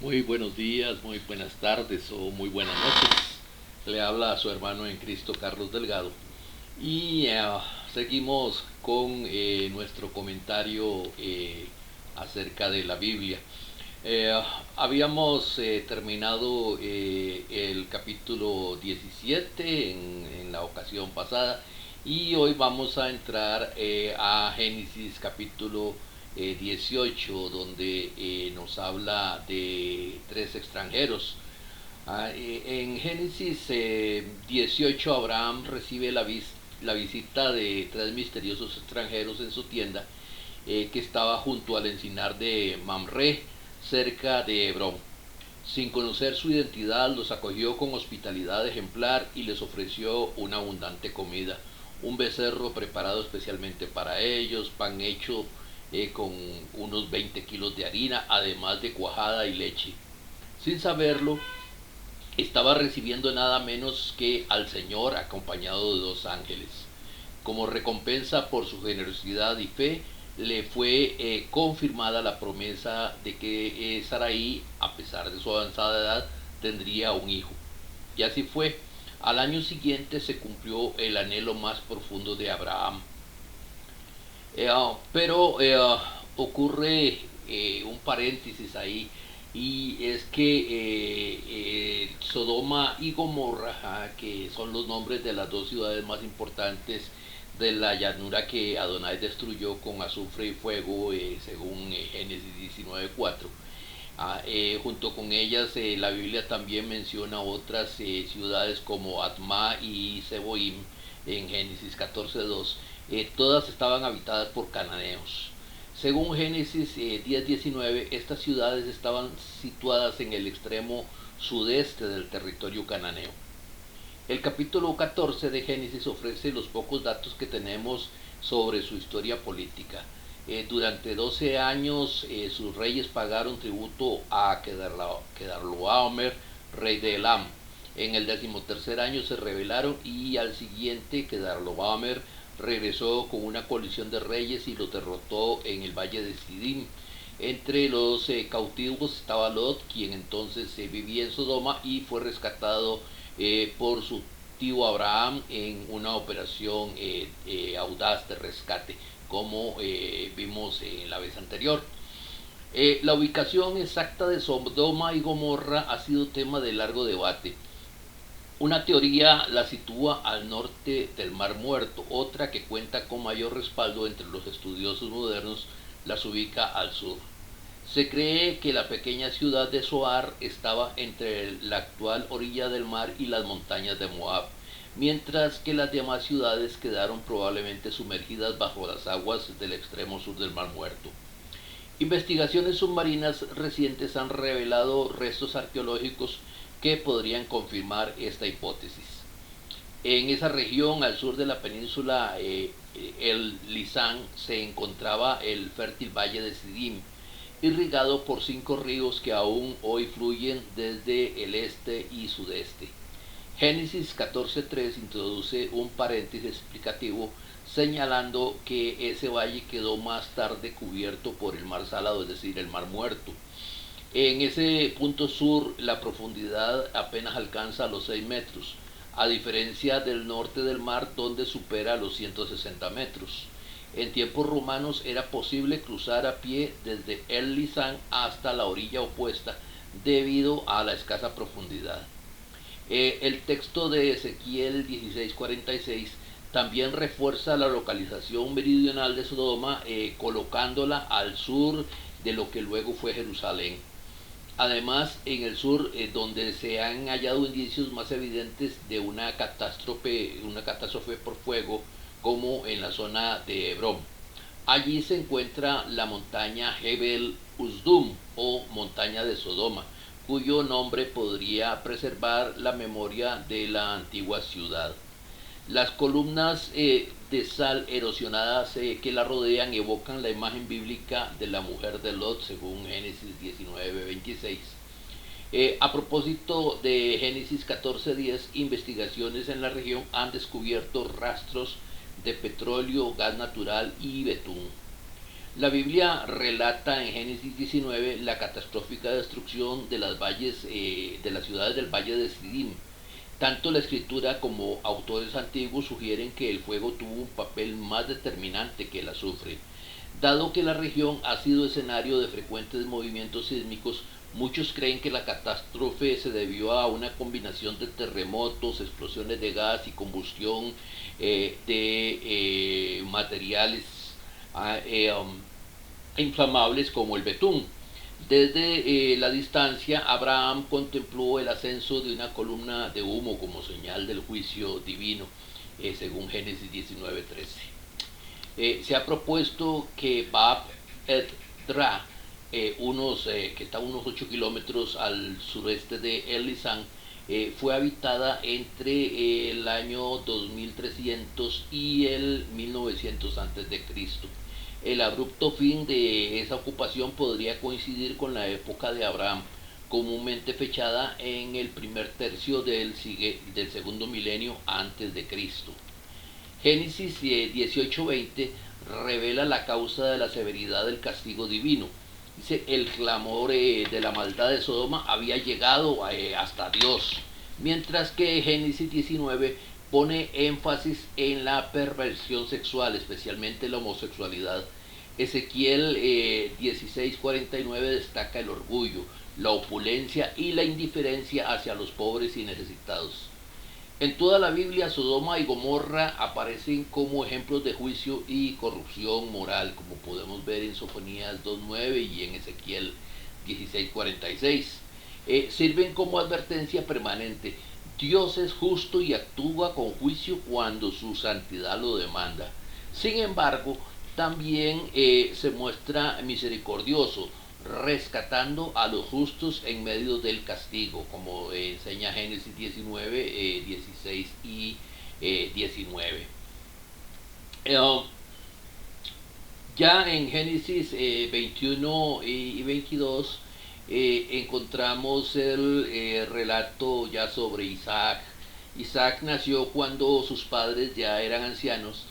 Muy buenos días, muy buenas tardes o muy buenas noches. Le habla a su hermano en Cristo Carlos Delgado. Y seguimos con nuestro comentario acerca de la Biblia. Eh, Habíamos terminado el capítulo 17 en la ocasión pasada y hoy vamos a entrar a Génesis capítulo 18, donde nos habla de tres extranjeros. En Génesis 18 Abraham recibe la visita de tres misteriosos extranjeros en su tienda que estaba junto al encinar de Mamre, cerca de Hebrón. Sin conocer su identidad, los acogió con hospitalidad ejemplar y les ofreció una abundante comida, un becerro preparado especialmente para ellos, pan hecho con unos 20 kilos de harina, además de cuajada y leche. Sin saberlo, estaba recibiendo nada menos que al Señor acompañado de dos ángeles. Como recompensa por su generosidad y fe, le fue confirmada la promesa de que Saraí, a pesar de su avanzada edad, tendría un hijo. Y así fue. Al año siguiente se cumplió el anhelo más profundo de Abraham. Pero ocurre un paréntesis ahí, y es que Sodoma y Gomorra, que son los nombres de las dos ciudades más importantes de la llanura que Adonai destruyó con azufre y fuego, según Génesis 19:4. Junto con ellas, la Biblia también menciona otras ciudades como Atma y Seboim en Génesis 14:2. Todas estaban habitadas por cananeos. Según Génesis 10:19, estas ciudades estaban situadas en el extremo sudeste del territorio cananeo. El capítulo 14 de Génesis ofrece los pocos datos que tenemos sobre su historia política. Durante 12 años sus reyes pagaron tributo a Kedarloaomer, rey de Elam. En el 13º año se rebelaron y al siguiente Kedarloaomer regresó con una coalición de reyes y los derrotó en el valle de Sidim. Entre los cautivos estaba Lot, quien entonces vivía en Sodoma y fue rescatado por su tío Abraham en una operación audaz de rescate, como vimos en la vez anterior. La ubicación exacta de Sodoma y Gomorra ha sido tema de largo debate. Una teoría la sitúa al norte del Mar Muerto, otra que cuenta con mayor respaldo entre los estudiosos modernos las ubica al sur. Se cree que la pequeña ciudad de Zoar estaba entre la actual orilla del mar y las montañas de Moab, mientras que las demás ciudades quedaron probablemente sumergidas bajo las aguas del extremo sur del Mar Muerto. Investigaciones submarinas recientes han revelado restos arqueológicos que podrían confirmar esta hipótesis. En esa región, al sur de la península el Lisán, se encontraba el fértil valle de Sidim, irrigado por 5 ríos que aún hoy fluyen desde el este y sudeste. Génesis 14:3 introduce un paréntesis explicativo señalando que ese valle quedó más tarde cubierto por el mar Salado, es decir, el mar Muerto. En ese punto sur la profundidad apenas alcanza los 6 metros, a diferencia del norte del mar donde supera los 160 metros. En tiempos romanos era posible cruzar a pie desde el Lisán hasta la orilla opuesta debido a la escasa profundidad. El texto de Ezequiel 16:46 también refuerza la localización meridional de Sodoma, colocándola al sur de lo que luego fue Jerusalén. Además, en el sur, donde se han hallado indicios más evidentes de una catástrofe por fuego, como en la zona de Hebrón. Allí se encuentra la montaña Jebel Uzdum o montaña de Sodoma, cuyo nombre podría preservar la memoria de la antigua ciudad. Las columnas de sal erosionadas que la rodean evocan la imagen bíblica de la mujer de Lot, según Génesis 19:26. A propósito de Génesis 14:10, investigaciones en la región han descubierto rastros de petróleo, gas natural y betún. La Biblia relata en Génesis 19 la catastrófica destrucción de las valles, de las ciudades del valle de Sidim. Tanto la escritura como autores antiguos sugieren que el fuego tuvo un papel más determinante que el azufre. Dado que la región ha sido escenario de frecuentes movimientos sísmicos, muchos creen que la catástrofe se debió a una combinación de terremotos, explosiones de gas y combustión de materiales ah, eh, um, inflamables como el betún. Desde la distancia, Abraham contempló el ascenso de una columna de humo como señal del juicio divino, según Génesis 19:13. Se ha propuesto que Bab Edra, que está a unos 8 kilómetros al sureste de Elizán, fue habitada entre el año 2300 y el 1900 a.C. El abrupto fin de esa ocupación podría coincidir con la época de Abraham, comúnmente fechada en el primer tercio del segundo milenio antes de Cristo. Génesis 18:20 revela la causa de la severidad del castigo divino. Dice, el clamor de la maldad de Sodoma había llegado hasta Dios, mientras que Génesis 19 pone énfasis en la perversión sexual, especialmente la homosexualidad. Ezequiel 16:49 destaca el orgullo, la opulencia y la indiferencia hacia los pobres y necesitados. En toda la Biblia, Sodoma y Gomorra aparecen como ejemplos de juicio y corrupción moral, como podemos ver en Sofonías 2:9 y en Ezequiel 16:46. Sirven como advertencia permanente. Dios es justo y actúa con juicio cuando su santidad lo demanda. Sin embargo, también se muestra misericordioso, rescatando a los justos en medio del castigo, como enseña Génesis 19, 16 y 19. Ya en Génesis 21 y 22 encontramos el relato ya sobre Isaac. Isaac nació cuando sus padres ya eran ancianos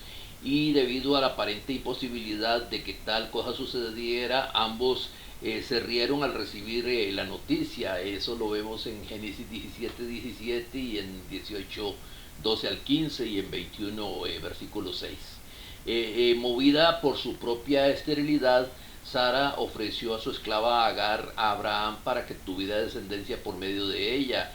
y debido a la aparente imposibilidad de que tal cosa sucediera, ambos se rieron al recibir la noticia. Eso lo vemos en Génesis 17:17 y en 18:12 al 15 y en 21 versículo 6. Movida por su propia esterilidad, Sara ofreció a su esclava Agar a Abraham para que tuviera descendencia por medio de ella,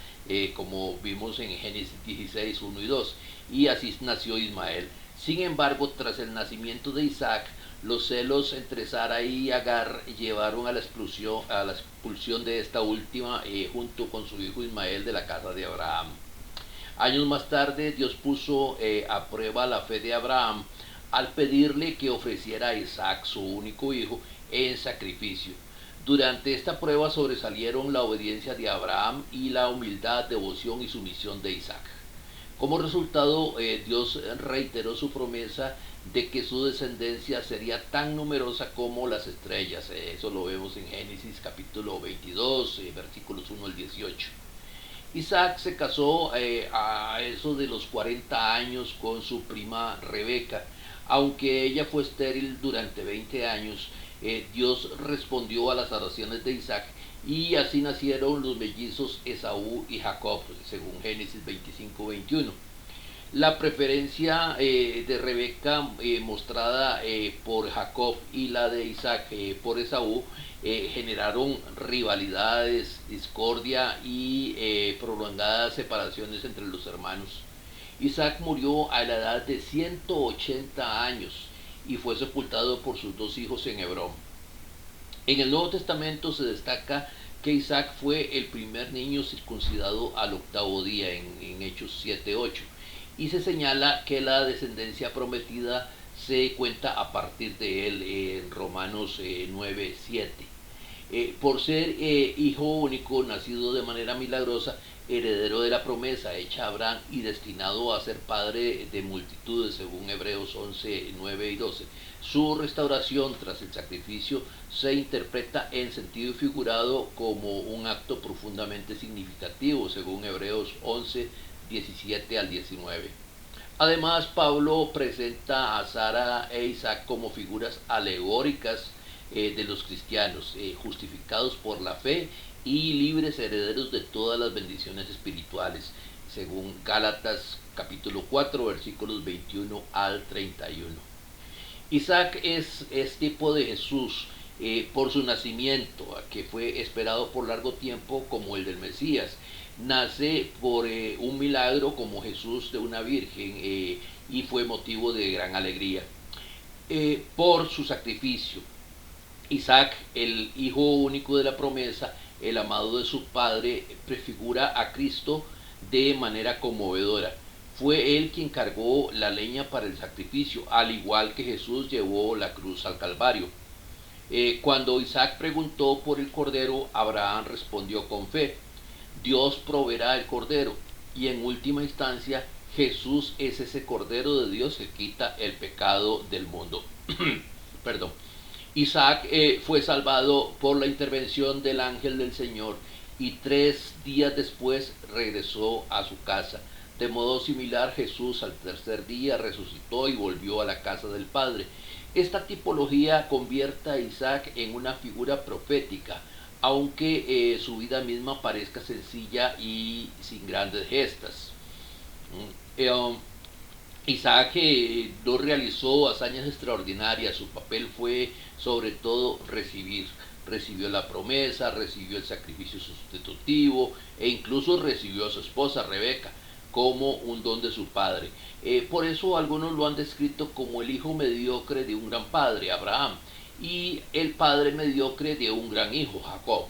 como vimos en Génesis 16:1 y 2, y así nació Ismael. Sin embargo, tras el nacimiento de Isaac, los celos entre Sara y Agar llevaron a la expulsión de esta última junto con su hijo Ismael de la casa de Abraham. Años más tarde, Dios puso a prueba la fe de Abraham al pedirle que ofreciera a Isaac, su único hijo, en sacrificio. Durante esta prueba sobresalieron la obediencia de Abraham y la humildad, devoción y sumisión de Isaac. Como resultado, Dios reiteró su promesa de que su descendencia sería tan numerosa como las estrellas. Eso lo vemos en Génesis capítulo 22, versículos 1 al 18. Isaac se casó a eso de los 40 años con su prima Rebeca. Aunque ella fue estéril durante 20 años, Dios respondió a las oraciones de Isaac y así nacieron los mellizos Esaú y Jacob, según Génesis 25:21. La preferencia de Rebeca mostrada por Jacob y la de Isaac por Esaú generaron rivalidades, discordia y prolongadas separaciones entre los hermanos. Isaac murió a la edad de 180 años y fue sepultado por sus dos hijos en Hebrón. En el Nuevo Testamento se destaca que Isaac fue el primer niño circuncidado al octavo día en Hechos 7:8 y se señala que la descendencia prometida se cuenta a partir de él en Romanos 9:7. Por ser hijo único, nacido de manera milagrosa, heredero de la promesa hecha a Abraham y destinado a ser padre de multitudes, según Hebreos 11:9 y 12. Su restauración tras el sacrificio se interpreta en sentido figurado como un acto profundamente significativo, según Hebreos 11:17 al 19. Además, Pablo presenta a Sara e Isaac como figuras alegóricas de los cristianos, justificados por la fe y libres herederos de todas las bendiciones espirituales, según Gálatas capítulo 4, versículos 21 al 31. Isaac es tipo de Jesús por su nacimiento, que fue esperado por largo tiempo como el del Mesías. Nace por un milagro como Jesús de una virgen y fue motivo de gran alegría por su sacrificio. Isaac, el hijo único de la promesa, el amado de su padre, prefigura a Cristo de manera conmovedora. Fue él quien cargó la leña para el sacrificio, al igual que Jesús llevó la cruz al Calvario. Cuando Isaac preguntó por el cordero, Abraham respondió con fe: Dios proveerá el cordero. Y en última instancia, Jesús es ese cordero de Dios que quita el pecado del mundo. Perdón. Isaac fue salvado por la intervención del ángel del Señor y 3 días después regresó a su casa. De modo similar, Jesús al tercer día resucitó y volvió a la casa del Padre. Esta tipología convierte a Isaac en una figura profética, aunque su vida misma parezca sencilla y sin grandes gestas. Isaac no realizó hazañas extraordinarias, su papel fue sobre todo recibir. Recibió la promesa, recibió el sacrificio sustitutivo e incluso recibió a su esposa Rebeca como un don de su padre. Por eso algunos lo han descrito como el hijo mediocre de un gran padre, Abraham, y el padre mediocre de un gran hijo, Jacob.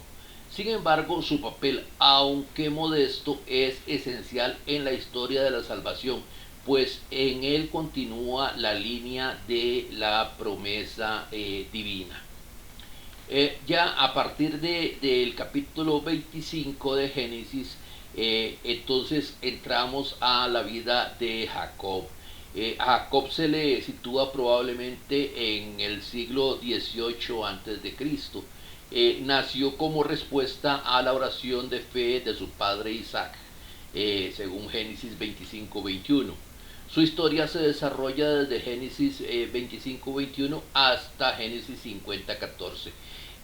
Sin embargo, su papel, aunque modesto, es esencial en la historia de la salvación, pues en él continúa la línea de la promesa divina. Ya a partir del capítulo 25 de Génesis, entonces entramos a la vida de Jacob. A Jacob se le sitúa probablemente en el siglo XVIII antes de Cristo. Nació como respuesta a la oración de fe de su padre Isaac, según Génesis 25-21. Su historia se desarrolla desde Génesis 25-21 hasta Génesis 50-14.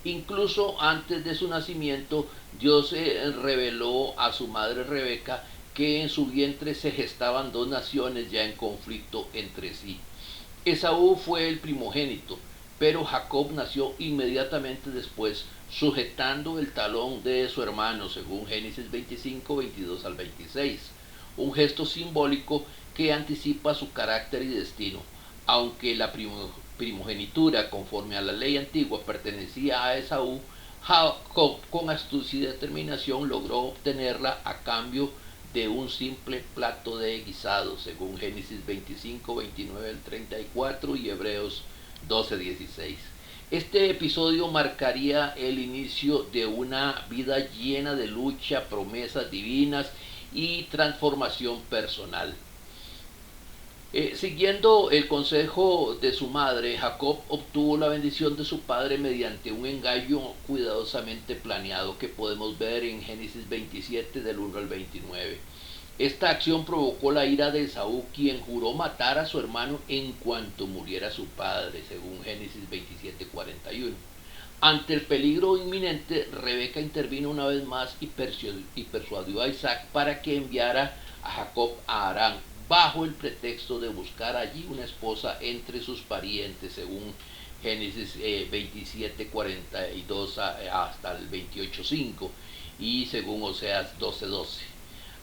Incluso antes de su nacimiento, Dios reveló a su madre Rebeca que en su vientre se gestaban dos naciones ya en conflicto entre sí. Esaú fue el primogénito, pero Jacob nació inmediatamente después, sujetando el talón de su hermano, según Génesis 25, 22 al 26. Un gesto simbólico que anticipa su carácter y destino. Aunque la primogenitura, conforme a la ley antigua, pertenecía a Esaú, Jacob, con astucia y determinación, logró obtenerla a cambio de un simple plato de guisado, según Génesis 25, 29 al 34 y Hebreos 12, 16. Este episodio marcaría el inicio de una vida llena de lucha, promesas divinas y transformación personal. Siguiendo el consejo de su madre, Jacob obtuvo la bendición de su padre mediante un engaño cuidadosamente planeado que podemos ver en Génesis 27 del 1 al 29. Esta acción provocó la ira de Esaú, quien juró matar a su hermano en cuanto muriera su padre, según Génesis 27:41. Ante el peligro inminente, Rebeca intervino una vez más y persuadió a Isaac para que enviara a Jacob a Harán, bajo el pretexto de buscar allí una esposa entre sus parientes, según Génesis 27:42 hasta el 28:5 y según Oseas 12:12.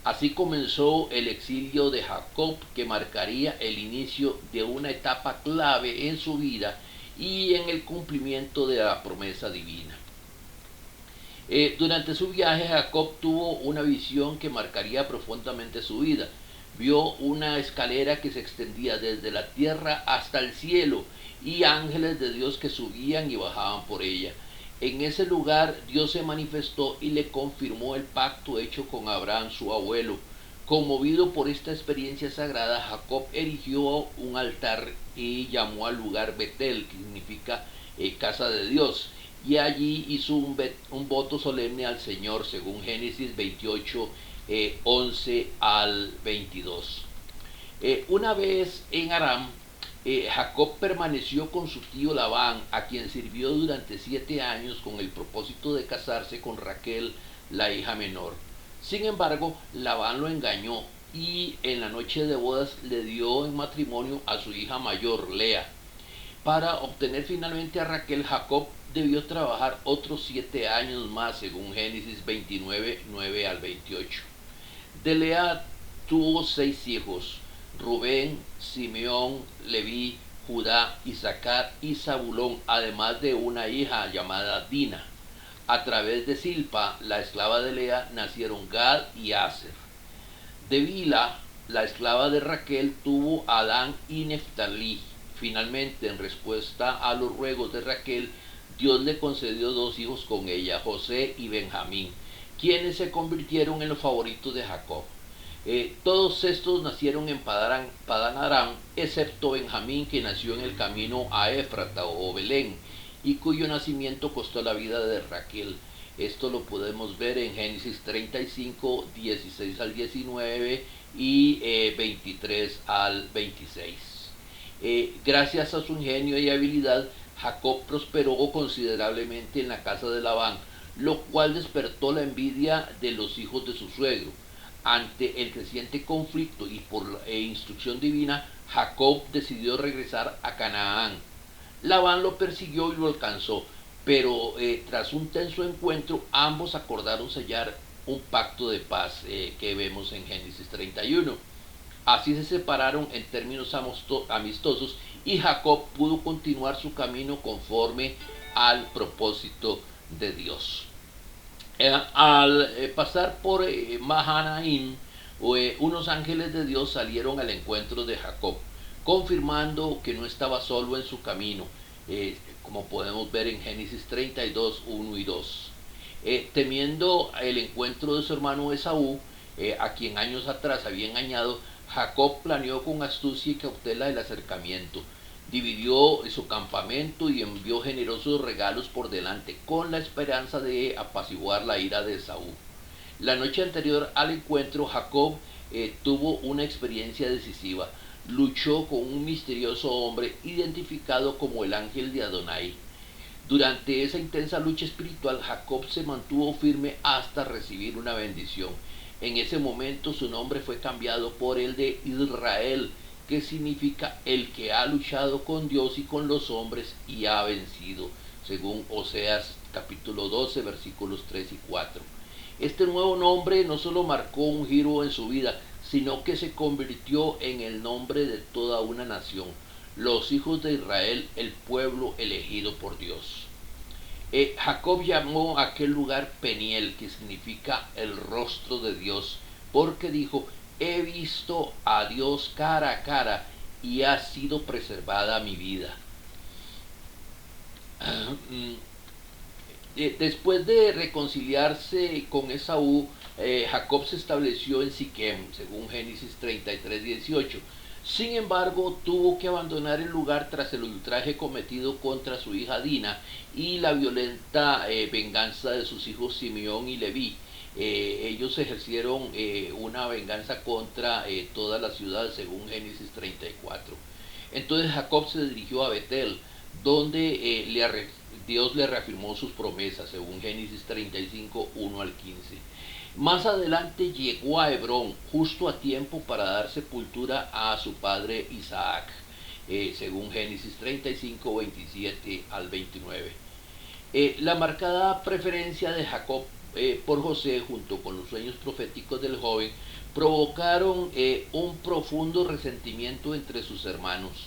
Así comenzó el exilio de Jacob, que marcaría el inicio de una etapa clave en su vida y en el cumplimiento de la promesa divina. Durante su viaje, Jacob tuvo una visión que marcaría profundamente su vida. Vio una escalera que se extendía desde la tierra hasta el cielo y ángeles de Dios que subían y bajaban por ella. En ese lugar Dios se manifestó y le confirmó el pacto hecho con Abraham, su abuelo. Conmovido por esta experiencia sagrada, Jacob erigió un altar y llamó al lugar Betel, que significa casa de Dios, y allí hizo un voto solemne al Señor, según Génesis 28, 11 al 22. Una vez en Aram, Jacob permaneció con su tío Labán, a quien sirvió durante 7 años con el propósito de casarse con Raquel, la hija menor. Sin embargo, Labán lo engañó y en la noche de bodas le dio en matrimonio a su hija mayor, Lea. Para obtener finalmente a Raquel, Jacob debió trabajar otros 7 años más, según Génesis 29, 9 al 28. De Lea tuvo 6 hijos: Rubén, Simeón, Leví, Judá, Isaacar y Zabulón, además de una hija llamada Dina. A través de Silpa, la esclava de Lea, nacieron Gad y Aser. De Bila, la esclava de Raquel, tuvo a Adán y Neftalí. Finalmente, en respuesta a los ruegos de Raquel, Dios le concedió 2 hijos con ella, José y Benjamín, quienes se convirtieron en los favoritos de Jacob. Todos estos nacieron en Padán Aram, excepto Benjamín, que nació en el camino a Éfrata o Belén, y cuyo nacimiento costó la vida de Raquel. Esto lo podemos ver en Génesis 35, 16 al 19 y 23 al 26. Gracias a su ingenio y habilidad, Jacob prosperó considerablemente en la casa de Labán, lo cual despertó la envidia de los hijos de su suegro. Ante el creciente conflicto y por instrucción divina, Jacob decidió regresar a Canaán. Labán lo persiguió y lo alcanzó, pero tras un tenso encuentro, ambos acordaron sellar un pacto de paz que vemos en Génesis 31. Así se separaron en términos amistosos y Jacob pudo continuar su camino conforme al propósito de Dios. Al pasar por Mahanaim, unos ángeles de Dios salieron al encuentro de Jacob, confirmando que no estaba solo en su camino, como podemos ver en Génesis 32, 1 y 2. Temiendo el encuentro de su hermano Esaú, a quien años atrás había engañado, Jacob planeó con astucia y cautela el acercamiento. Dividió su campamento y envió generosos regalos por delante, con la esperanza de apaciguar la ira de Esaú. La noche anterior al encuentro, Jacob tuvo una experiencia decisiva. Luchó con un misterioso hombre identificado como el ángel de Adonai. Durante esa intensa lucha espiritual, Jacob se mantuvo firme hasta recibir una bendición. En ese momento su nombre fue cambiado por el de Israel, que significa el que ha luchado con Dios y con los hombres y ha vencido, según Oseas capítulo 12, versículos 3 y 4. Este nuevo nombre no solo marcó un giro en su vida, sino que se convirtió en el nombre de toda una nación, los hijos de Israel, el pueblo elegido por Dios. Jacob llamó a aquel lugar Peniel, que significa el rostro de Dios, porque dijo: he visto a Dios cara a cara y ha sido preservada mi vida. Después de reconciliarse con Esaú, Jacob se estableció en Siquem, según Génesis 33, 18. Sin embargo, tuvo que abandonar el lugar tras el ultraje cometido contra su hija Dina y la violenta venganza de sus hijos Simeón y Leví. Ellos ejercieron una venganza contra toda la ciudad, según Génesis 34. Entonces Jacob se dirigió a Betel, donde Dios le reafirmó sus promesas, según Génesis 35, 1 al 15. Más adelante llegó a Hebrón, justo a tiempo para dar sepultura a su padre Isaac, según Génesis 35, 27 al 29. La marcada preferencia de Jacob por José, junto con los sueños proféticos del joven, provocaron un profundo resentimiento entre sus hermanos.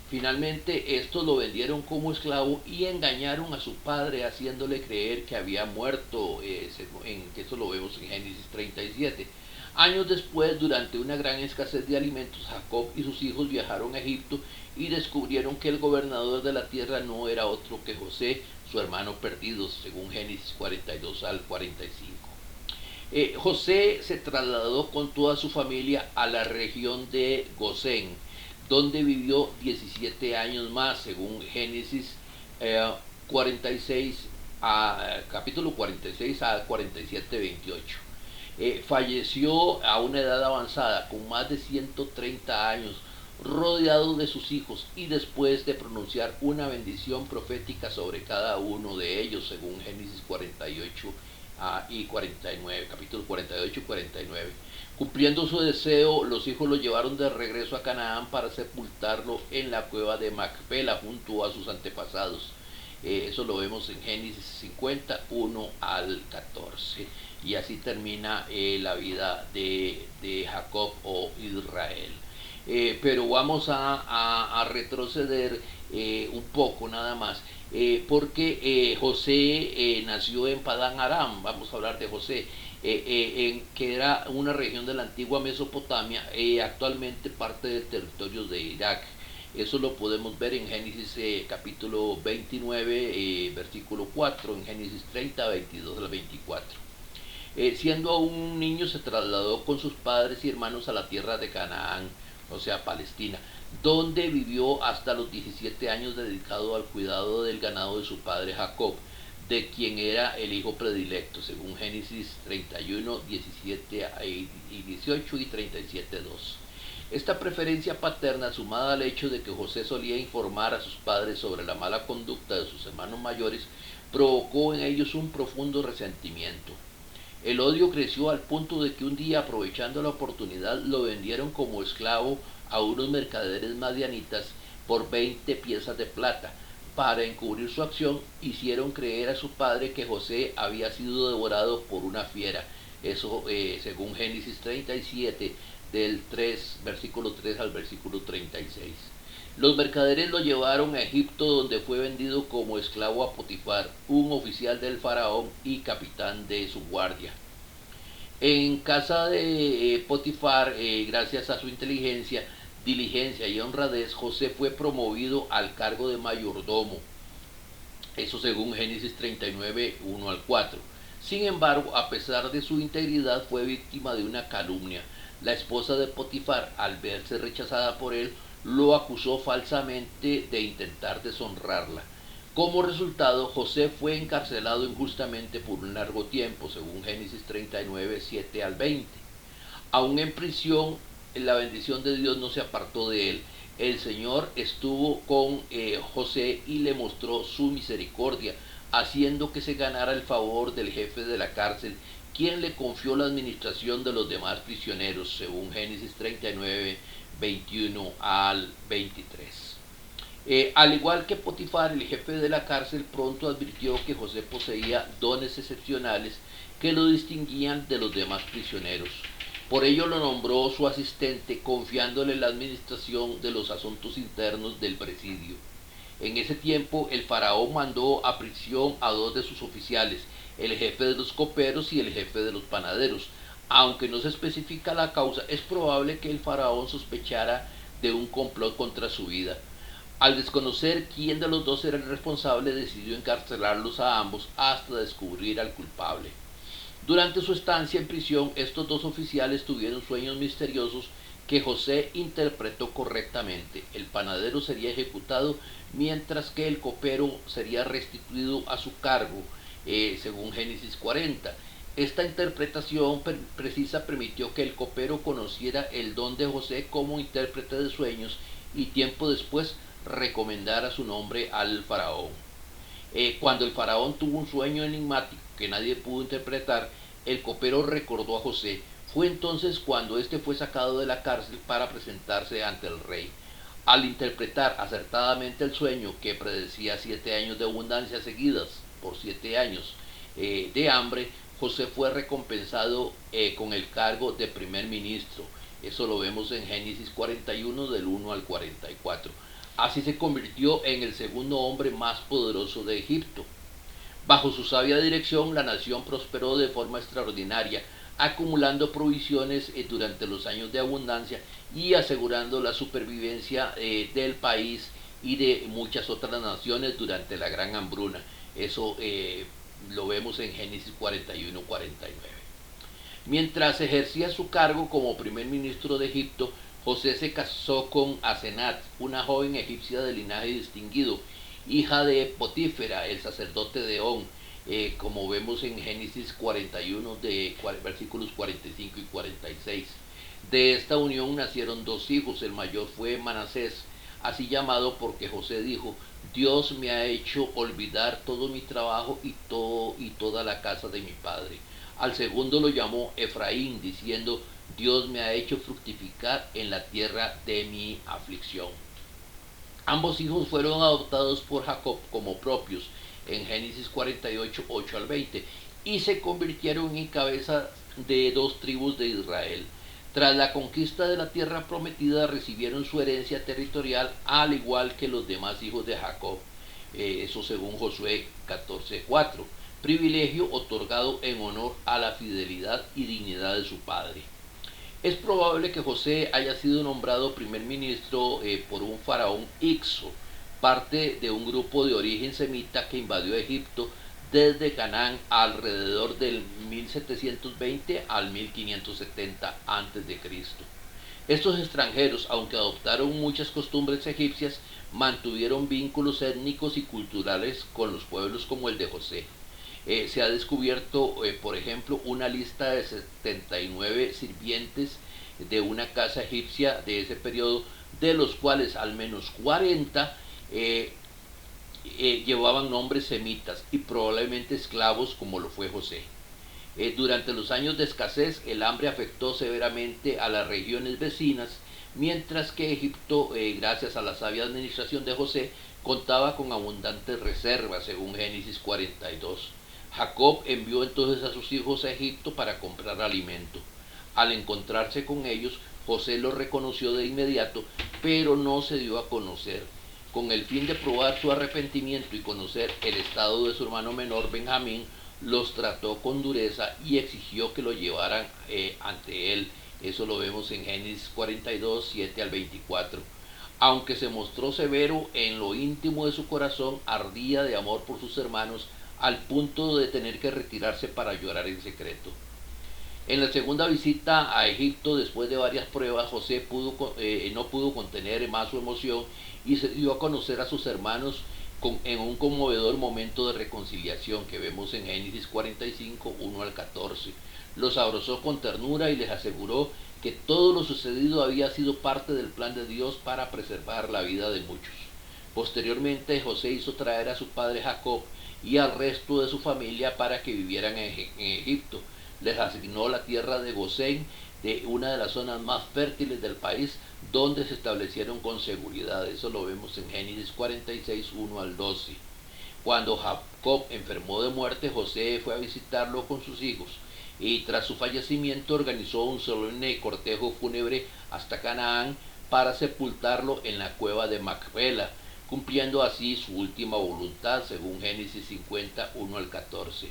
Finalmente estos lo vendieron como esclavo y engañaron a su padre, haciéndole creer que había muerto, que eso lo vemos en Génesis 37. Años después, durante una gran escasez de alimentos, Jacob y sus hijos viajaron a Egipto y descubrieron que el gobernador de la tierra no era otro que José, su hermano perdido, según Génesis 42 al 45. José se trasladó con toda su familia a la región de Gosén, donde vivió 17 años más, según Génesis 46 capítulo 46 a 47, 28. Falleció a una edad avanzada, con más de 130 años, rodeado de sus hijos y después de pronunciar una bendición profética sobre cada uno de ellos, según Génesis 48 y 49, capítulos 48 y 49. Cumpliendo su deseo, los hijos lo llevaron de regreso a Canaán para sepultarlo en la cueva de Macpela junto a sus antepasados. Eso lo vemos en Génesis 51 al 14. Y así termina la vida de Jacob o Israel. Pero vamos a retroceder un poco nada más, porque José nació en Padán Aram. Vamos a hablar de José, que era una región de la antigua Mesopotamia, actualmente parte del territorio de Irak. Eso lo podemos ver en Génesis capítulo 29, versículo 4, en Génesis 30, 22 al 24. Siendo aún un niño se trasladó con sus padres y hermanos a la tierra de Canaán, o sea, Palestina, donde vivió hasta los 17 años dedicado al cuidado del ganado de su padre Jacob, de quien era el hijo predilecto, según Génesis 31, 17 y 18 y 37, 2. Esta preferencia paterna, sumada al hecho de que José solía informar a sus padres sobre la mala conducta de sus hermanos mayores, provocó en ellos un profundo resentimiento. El odio creció al punto de que un día, aprovechando la oportunidad, lo vendieron como esclavo a unos mercaderes madianitas por 20 piezas de plata. Para encubrir su acción, hicieron creer a su padre que José había sido devorado por una fiera. Eso según Génesis 37, del versículo 3 al versículo 36. Los mercaderes lo llevaron a Egipto, donde fue vendido como esclavo a Potifar, un oficial del faraón y capitán de su guardia. En casa de Potifar, gracias a su inteligencia, diligencia y honradez, José fue promovido al cargo de mayordomo. Eso según Génesis 39, 1 al 4. Sin embargo, a pesar de su integridad, fue víctima de una calumnia. La esposa de Potifar, al verse rechazada por él, lo acusó falsamente de intentar deshonrarla. Como resultado, José fue encarcelado injustamente por un largo tiempo, según Génesis 39, 7 al 20. Aún en prisión, la bendición de Dios no se apartó de él. El Señor estuvo con José y le mostró su misericordia, haciendo que se ganara el favor del jefe de la cárcel, quien le confió la administración de los demás prisioneros, según Génesis 39, 21 al 23. Al igual que Potifar, el jefe de la cárcel pronto advirtió que José poseía dones excepcionales que lo distinguían de los demás prisioneros. Por ello lo nombró su asistente, confiándole la administración de los asuntos internos del presidio. En ese tiempo el faraón mandó a prisión a dos de sus oficiales, el jefe de los coperos y el jefe de los panaderos. Aunque no se especifica la causa, es probable que el faraón sospechara de un complot contra su vida. Al desconocer quién de los dos era el responsable, decidió encarcelarlos a ambos hasta descubrir al culpable. Durante su estancia en prisión, estos dos oficiales tuvieron sueños misteriosos que José interpretó correctamente. El panadero sería ejecutado, mientras que el copero sería restituido a su cargo, según Génesis 40. Esta interpretación precisa permitió que el copero conociera el don de José como intérprete de sueños y tiempo después recomendara su nombre al faraón. Cuando el faraón tuvo un sueño enigmático que nadie pudo interpretar, el copero recordó a José. Fue entonces cuando éste fue sacado de la cárcel para presentarse ante el rey. Al interpretar acertadamente el sueño, que predecía 7 años de abundancia seguidas por 7 años de hambre, José fue recompensado con el cargo de primer ministro. Eso lo vemos en Génesis 41 del 1 al 44. Así se convirtió en el segundo hombre más poderoso de Egipto. Bajo su sabia dirección, la nación prosperó de forma extraordinaria, acumulando provisiones durante los años de abundancia y asegurando la supervivencia del país y de muchas otras naciones durante la gran hambruna. Eso lo vemos en Génesis 41-49. Mientras ejercía su cargo como primer ministro de Egipto, José se casó con Asenat, una joven egipcia de linaje distinguido, hija de Potífera, el sacerdote de On. como vemos en Génesis 41, versículos 45 y 46. De esta unión nacieron dos hijos, el mayor fue Manasés, así llamado porque José dijo: Dios me ha hecho olvidar todo mi trabajo y toda la casa de mi padre. Al segundo lo llamó Efraín, diciendo: Dios me ha hecho fructificar en la tierra de mi aflicción. Ambos hijos fueron adoptados por Jacob como propios en Génesis 48, 8 al 20, y se convirtieron en cabeza de dos tribus de Israel. Tras la conquista de la tierra prometida recibieron su herencia territorial al igual que los demás hijos de Jacob. Eso según Josué 14:4. Privilegio otorgado en honor a la fidelidad y dignidad de su padre. Es probable que José haya sido nombrado primer ministro por un faraón Ixo, parte de un grupo de origen semita que invadió Egipto desde Canaán alrededor del 1720 al 1570 a.C. Estos extranjeros, aunque adoptaron muchas costumbres egipcias, mantuvieron vínculos étnicos y culturales con los pueblos como el de José. Se ha descubierto, por ejemplo, una lista de 79 sirvientes de una casa egipcia de ese periodo, de los cuales al menos 40 llevaban nombres semitas y probablemente esclavos como lo fue José. Durante los años de escasez, el hambre afectó severamente a las regiones vecinas, mientras que Egipto, gracias a la sabia administración de José, contaba con abundantes reservas, según Génesis 42. Jacob envió entonces a sus hijos a Egipto para comprar alimento. Al encontrarse con ellos, José los reconoció de inmediato, pero no se dio a conocer. Con el fin de probar su arrepentimiento y conocer el estado de su hermano menor Benjamín, los trató con dureza y exigió que lo llevaran ante él. Eso lo vemos en Génesis 42, 7 al 24. Aunque se mostró severo, en lo íntimo de su corazón ardía de amor por sus hermanos, al punto de tener que retirarse para llorar en secreto. En la segunda visita a Egipto, después de varias pruebas, José no pudo contener más su emoción y se dio a conocer a sus hermanos en un conmovedor momento de reconciliación que vemos en Génesis 45, 1 al 14. Los abrazó con ternura y les aseguró que todo lo sucedido había sido parte del plan de Dios para preservar la vida de muchos. Posteriormente, José hizo traer a su padre Jacob y al resto de su familia para que vivieran en Egipto. Les asignó la tierra de Gosén, de una de las zonas más fértiles del país, donde se establecieron con seguridad. Eso lo vemos en Génesis 46, 1 al 12. Cuando Jacob enfermó de muerte, José fue a visitarlo con sus hijos y tras su fallecimiento organizó un solemne cortejo fúnebre hasta Canaán para sepultarlo en la cueva de Macpela, cumpliendo así su última voluntad, según Génesis 50, 1 al 14.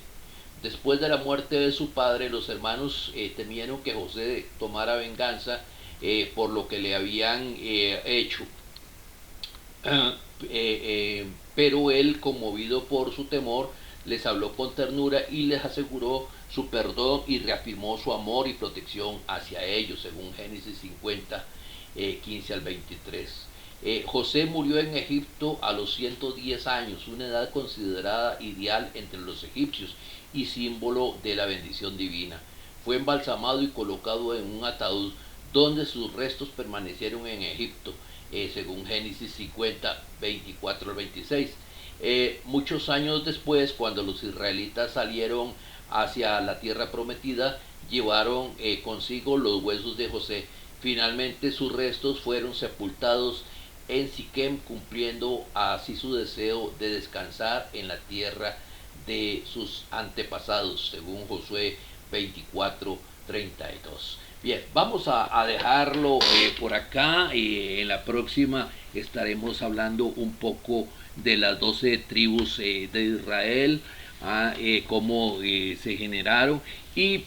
Después de la muerte de su padre, los hermanos temieron que José tomara venganza por lo que le habían hecho. Pero él, conmovido por su temor, les habló con ternura y les aseguró su perdón y reafirmó su amor y protección hacia ellos, según Génesis 50, 15 al 23. José murió en Egipto a los 110 años, una edad considerada ideal entre los egipcios y símbolo de la bendición divina. Fue embalsamado y colocado en un ataúd donde sus restos permanecieron en Egipto, según Génesis 50, 24 al 26. Muchos años después, cuando los israelitas salieron hacia la tierra prometida, llevaron consigo los huesos de José. Finalmente sus restos fueron sepultados en Siquem, cumpliendo así su deseo de descansar en la tierra de sus antepasados, según Josué 24, 32. Bien, vamos a dejarlo por acá y en la próxima estaremos hablando un poco de las 12 tribus de Israel, cómo se generaron y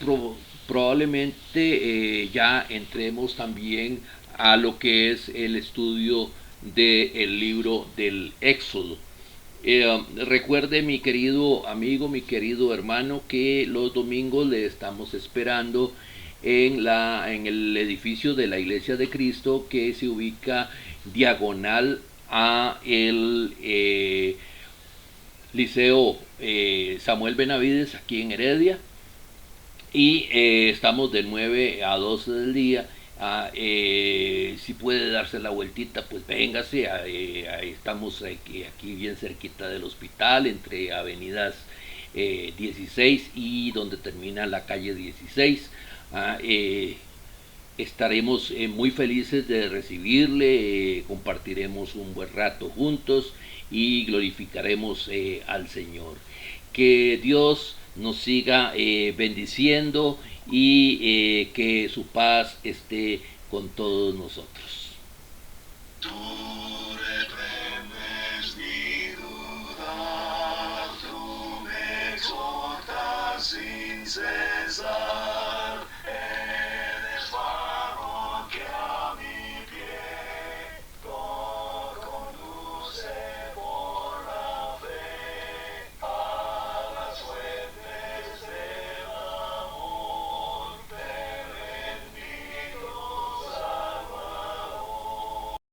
probablemente ya entremos también a lo que es el estudio del libro del Éxodo. Recuerde, mi querido amigo, mi querido hermano, que los domingos le estamos esperando en el edificio de la Iglesia de Cristo, que se ubica diagonal Liceo Samuel Benavides aquí en Heredia y estamos de 9 a 12 del día. Si puede darse la vueltita, pues véngase. Estamos aquí bien cerquita del hospital, entre avenidas 16 y donde termina la calle 16. Estaremos muy felices de recibirle, compartiremos un buen rato juntos y glorificaremos al Señor. Que Dios nos siga bendiciendo y que su paz esté con todos nosotros. Tú reprendes mi duda, tú me exhortas sin cesar.